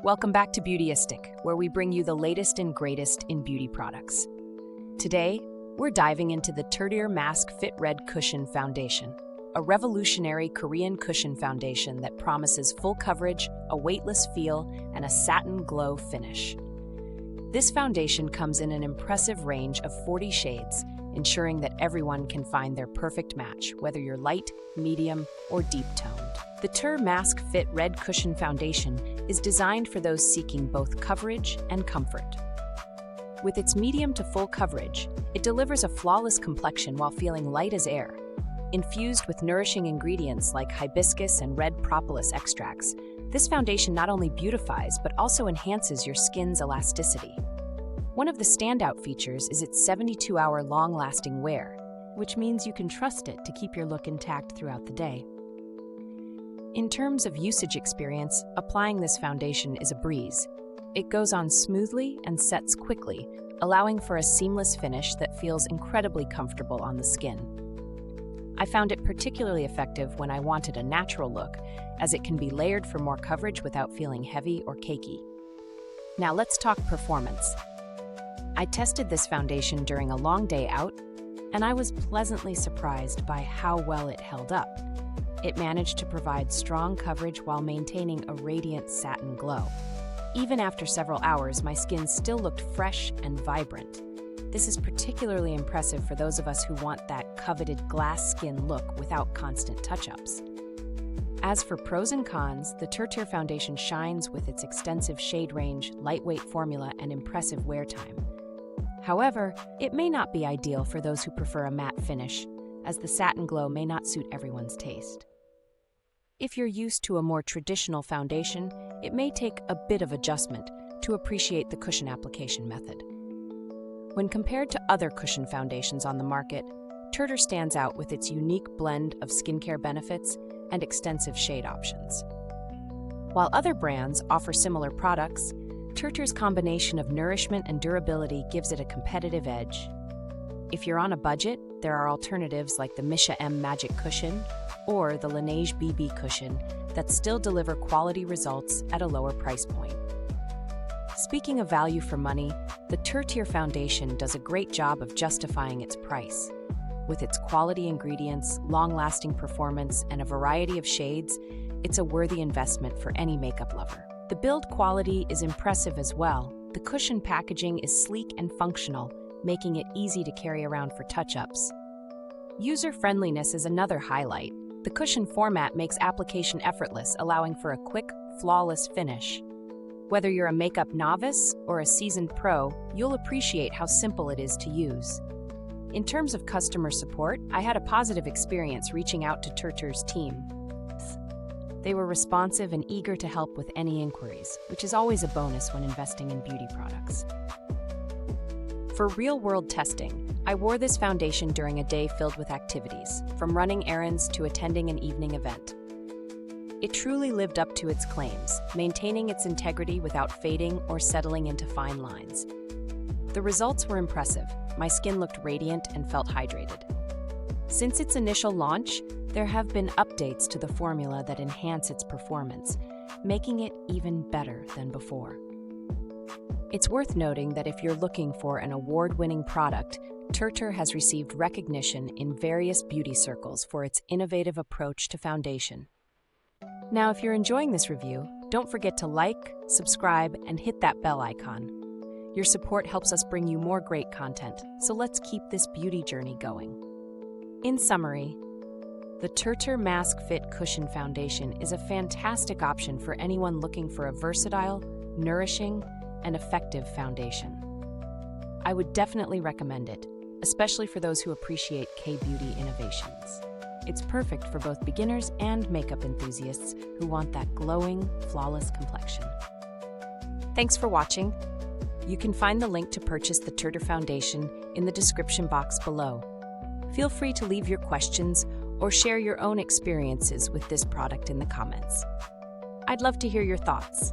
Welcome back to Beautyistic, where we bring you the latest and greatest in beauty products. Today, we're diving into the TIRTIR Mask Fit Red Cushion Foundation, a revolutionary Korean cushion foundation that promises full coverage, a weightless feel, and a satin glow finish. This foundation comes in an impressive range of 40 shades, ensuring that everyone can find their perfect match, whether you're light, medium, or deep-toned. The TIRTIR Mask Fit Red Cushion Foundation is designed for those seeking both coverage and comfort. With its medium to full coverage, it delivers a flawless complexion while feeling light as air. Infused with nourishing ingredients like hibiscus and red propolis extracts, this foundation not only beautifies but also enhances your skin's elasticity. One of the standout features is its 72-hour long-lasting wear, which means you can trust it to keep your look intact throughout the day. In terms of usage experience, applying this foundation is a breeze. It goes on smoothly and sets quickly, allowing for a seamless finish that feels incredibly comfortable on the skin. I found it particularly effective when I wanted a natural look, as it can be layered for more coverage without feeling heavy or cakey. Now let's talk performance. I tested this foundation during a long day out, and I was pleasantly surprised by how well it held up. It managed to provide strong coverage while maintaining a radiant satin glow. Even after several hours, my skin still looked fresh and vibrant. This is particularly impressive for those of us who want that coveted glass skin look without constant touch-ups. As for pros and cons, the TIRTIR foundation shines with its extensive shade range, lightweight formula, and impressive wear time. However, it may not be ideal for those who prefer a matte finish, as the satin glow may not suit everyone's taste. If you're used to a more traditional foundation, it may take a bit of adjustment to appreciate the cushion application method. When compared to other cushion foundations on the market, TIRTIR stands out with its unique blend of skincare benefits and extensive shade options. While other brands offer similar products, TIRTIR's combination of nourishment and durability gives it a competitive edge. If you're on a budget, there are alternatives like the Misha M Magic Cushion or the Laneige BB Cushion that still deliver quality results at a lower price point. Speaking of value for money, the TIRTIR foundation does a great job of justifying its price. With its quality ingredients, long-lasting performance, and a variety of shades, it's a worthy investment for any makeup lover. The build quality is impressive as well. The cushion packaging is sleek and functional, making it easy to carry around for touch-ups. User-friendliness is another highlight. The cushion format makes application effortless, allowing for a quick, flawless finish. Whether you're a makeup novice or a seasoned pro, you'll appreciate how simple it is to use. In terms of customer support, I had a positive experience reaching out to TIRTIR's team. They were responsive and eager to help with any inquiries, which is always a bonus when investing in beauty products. For real-world testing, I wore this foundation during a day filled with activities, from running errands to attending an evening event. It truly lived up to its claims, maintaining its integrity without fading or settling into fine lines. The results were impressive. My skin looked radiant and felt hydrated. Since its initial launch, there have been updates to the formula that enhance its performance, making it even better than before. It's worth noting that if you're looking for an award-winning product, TIRTIR has received recognition in various beauty circles for its innovative approach to foundation. Now, if you're enjoying this review, don't forget to like, subscribe, and hit that bell icon. Your support helps us bring you more great content, so let's keep this beauty journey going. In summary, the TIRTIR Mask Fit Cushion Foundation is a fantastic option for anyone looking for a versatile, nourishing, and effective foundation. I would definitely recommend it, especially for those who appreciate K-beauty innovations. It's perfect for both beginners and makeup enthusiasts who want that glowing, flawless complexion. Thanks for watching. You can find the link to purchase the TIRTIR foundation in the description box below. Feel free to leave your questions or share your own experiences with this product in the comments. I'd love to hear your thoughts.